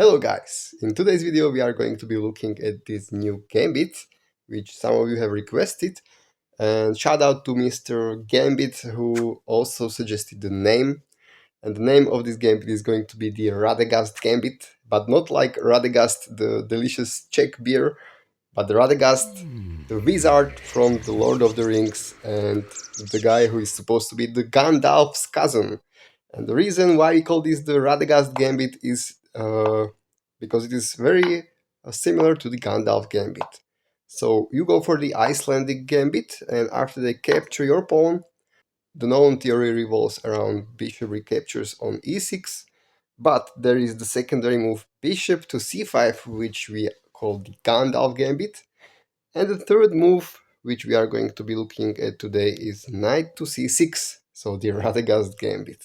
Hello guys! In today's video we are going to be looking at this new Gambit, which some of you have requested, and shout out to Mr. Gambit who also suggested the name, and the name of this Gambit is going to be the Radagast Gambit, but not like Radagast the delicious Czech beer, but the Radagast, the wizard from the Lord of the Rings and the guy who is supposed to be the Gandalf's cousin. And the reason why we call this the Radagast Gambit is because it is very similar to the Gandalf Gambit. So you go for the Icelandic Gambit, and after they capture your pawn, the known theory revolves around bishop recaptures on e6, but there is the secondary move bishop to c5, which we call the Gandalf Gambit, and the third move, which we are going to be looking at today, is knight to c6, so the Radagast Gambit.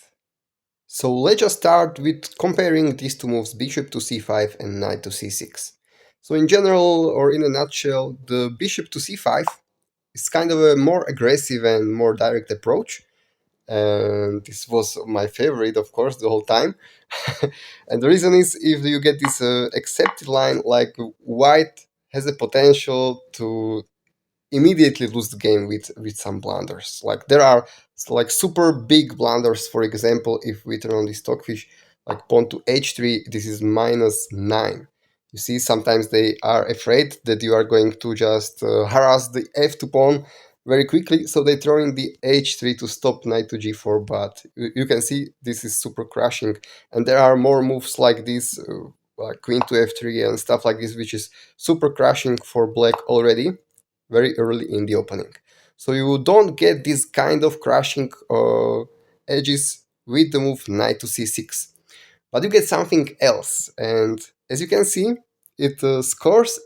So let's just start with comparing these two moves, bishop to c5 and knight to c6. So in general, or in a nutshell, the bishop to c5 is kind of a more aggressive and more direct approach. And this was my favorite, of course, the whole time. And the reason is, if you get this accepted line, like white has a potential to immediately lose the game with some blunders. Like there are like super big blunders. For example, if we turn on the stockfish, like pawn to h3, this is -9. You see, sometimes they are afraid that you are going to just harass the f2 pawn very quickly, so they throw in the h3 to stop knight to g4. But you can see this is super crushing, and there are more moves like this, like queen to f3 and stuff like this, which is super crushing for black already very early in the opening. So you don't get this kind of crushing edges with the move knight to c6. But you get something else, and as you can see, it scores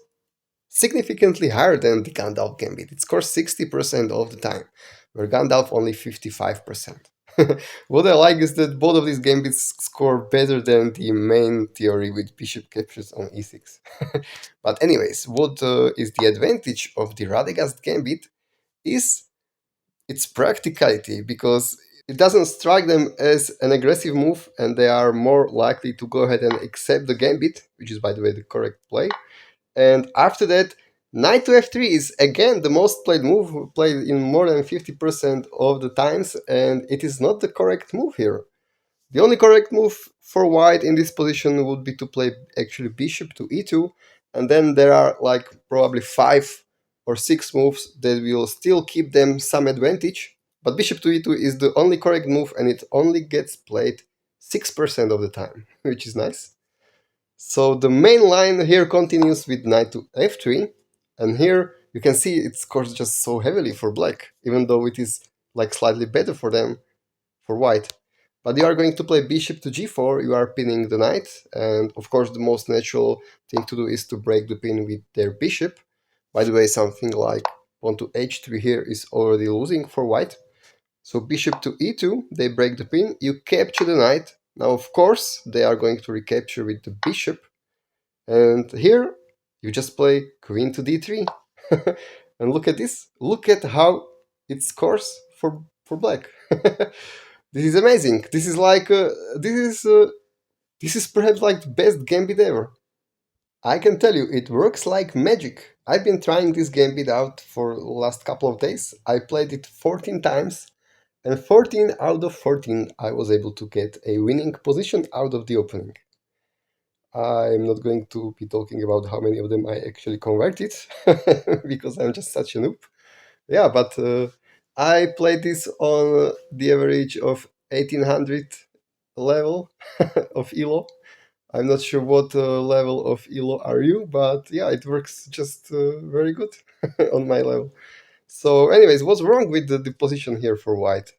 significantly higher than the Gandalf Gambit. It scores 60% of the time, where Gandalf only 55%. What I like is that both of these gambits score better than the main theory with bishop captures on e6. But anyways, what is the advantage of the Radagast Gambit is its practicality, because it doesn't strike them as an aggressive move, and they are more likely to go ahead and accept the gambit, which is, by the way, the correct play. And after that, knight to f3 is again the most played move, played in more than 50% of the times, and it is not the correct move here. The only correct move for white in this position would be to play actually bishop to e2, and then there are like probably 5 or 6 moves that will still keep them some advantage, but bishop to e2 is the only correct move, and it only gets played 6% of the time, which is nice. So the main line here continues with knight to f3, and here you can see it scores just so heavily for black, even though it is like slightly better for them, for white. But you are going to play bishop to g4, you are pinning the knight, and of course the most natural thing to do is to break the pin with their bishop. By the way, something like pawn to h3 here is already losing for white. So bishop to e2, they break the pin, you capture the knight. Now of course they are going to recapture with the bishop, and here you just play queen to d3. And look at this, look at how it scores for black. This is amazing. This is like this is perhaps like the best gambit ever. I can tell you, it works like magic. I've been trying this gambit out for the last couple of days. I played it 14 times, and 14 out of 14 I was able to get a winning position out of the opening. I'm not going to be talking about how many of them I actually converted, because I'm just such a noob. Yeah, but I played this on the average of 1800 level of ELO. I'm not sure what level of ELO are you, but yeah, it works just very good on my level. So anyways, what's wrong with the position here for white?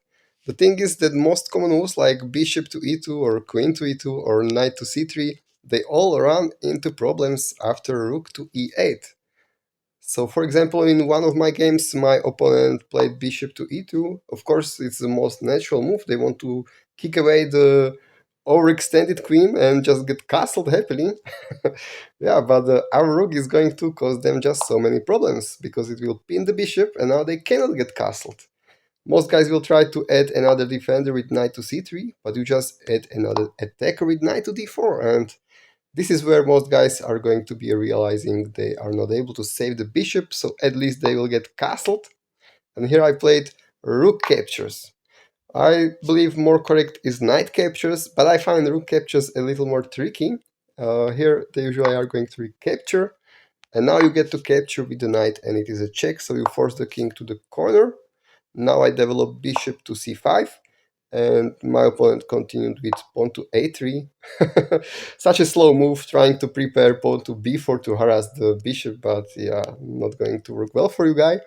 The thing is that most common moves like bishop to e2 or queen to e2 or knight to c3, they all run into problems after rook to e8. So for example, in one of my games, my opponent played bishop to e2. Of course, it's the most natural move. They want to kick away the overextended queen and just get castled happily. Yeah, but our rook is going to cause them just so many problems, because it will pin the bishop and now they cannot get castled. Most guys will try to add another defender with knight to c3, but you just add another attacker with knight to d4, and This is where most guys are going to be realizing they are not able to save the bishop, so at least they will get castled. And here I played rook captures. I believe more correct is knight captures, but I find rook captures a little more tricky. Here they usually are going to recapture, and now you get to capture with the knight, and it is a check, so you force the king to the corner. Now I develop bishop to c5, and my opponent continued with pawn to a3. Such a slow move, trying to prepare pawn to b4 to harass the bishop, but yeah, not going to work well for you guy.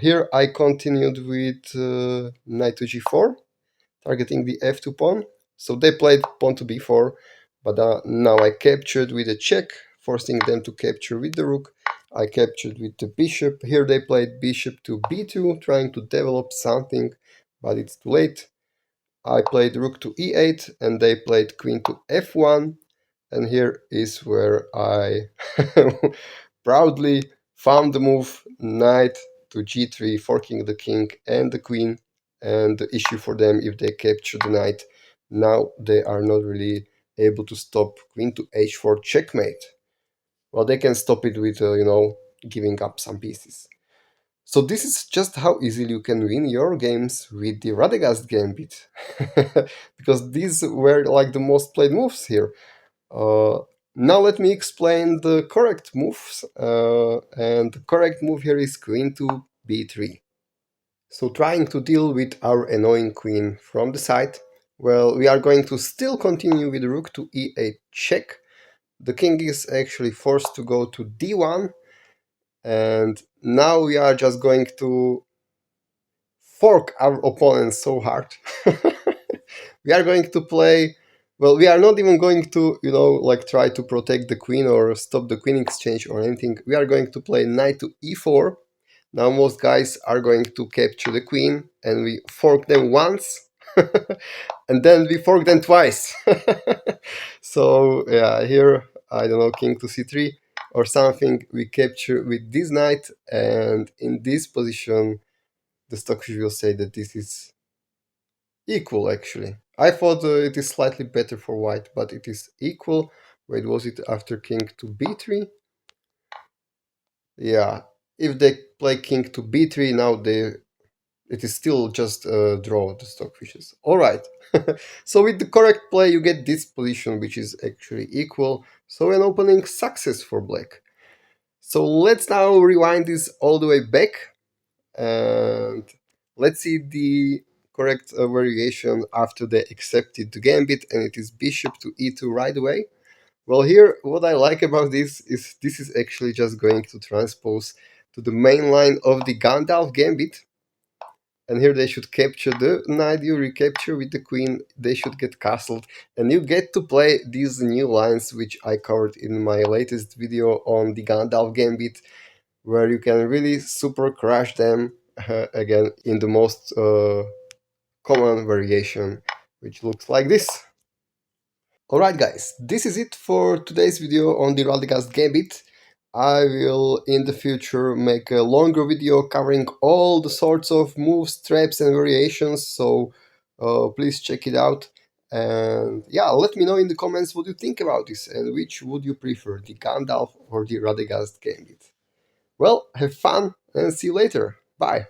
Here I continued with knight to g4, targeting the f2 pawn. So they played pawn to b4, but now I captured with a check, forcing them to capture with the rook. I captured with the bishop. Here they played bishop to b2, trying to develop something, but it's too late. I played rook to e8, and they played queen to f1. And here is where I proudly found the move knight to g3, forking the king and the queen. And the issue for them, if they capture the knight, now they are not really able to stop queen to h4 checkmate. Well, they can stop it with, giving up some pieces. So this is just how easily you can win your games with the Radagast Gambit. Because these were like the most played moves here. Uh, Now let me explain the correct moves. And the correct move here is queen to b3. So trying to deal with our annoying queen from the side, well, we are going to still continue with rook to e8 check. The king is actually forced to go to d1, and now we are just going to fork our opponents so hard. We are going to play, well, we are not even going to, like try to protect the queen or stop the queen exchange or anything. We are going to play knight to e4. Now most guys are going to capture the queen, and we fork them once, and then we fork them twice. So yeah, here, I don't know, king to c3 or something, we capture with this knight, and in this position, the stockfish will say that this is equal actually. I thought it is slightly better for white, but it is equal. Wait, was it after king to b3? Yeah, if they play king to b3, now it is still just a draw, the stockfishes. Alright, so with the correct play you get this position, which is actually equal, so an opening success for black. So let's now rewind this all the way back, and let's see the correct variation after they accepted the gambit, and it is bishop to e2 right away. Well, here what I like about this is actually just going to transpose to the main line of the Gandalf gambit, and here they should capture the knight, you recapture with the queen, they should get castled, and you get to play these new lines which I covered in my latest video on the Gandalf gambit, where you can really super crush them again in the most common variation, which looks like this. Alright guys, this is it for today's video on the Radagast Gambit. I will in the future make a longer video covering all the sorts of moves, traps and variations, so please check it out. And yeah, let me know in the comments what you think about this, and which would you prefer, the Gandalf or the Radagast Gambit. Well, have fun and see you later. Bye.